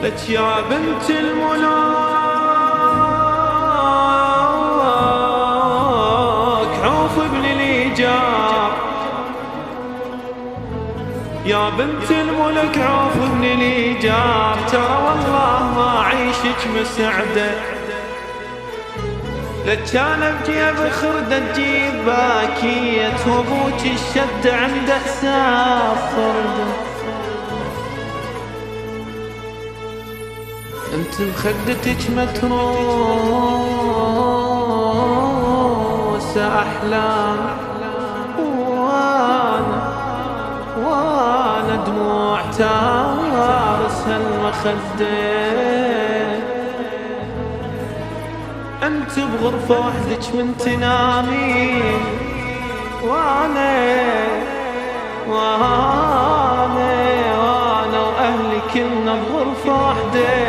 لك يا بنت الملاك عوف ابن الإيجار، يا بنت الملك عوف ابن الإيجار، ترى والله ما عيشك مسعدة. لك كان بجيب خردة تجيب باكية، وابوك الشد عنده حساب فرده. انت بخدتك متروسة احلام، وانا دموع تارس هالمخدة. انت بغرفة وحدك من تنامين، وانا واهلي كلنا بغرفة وحدة.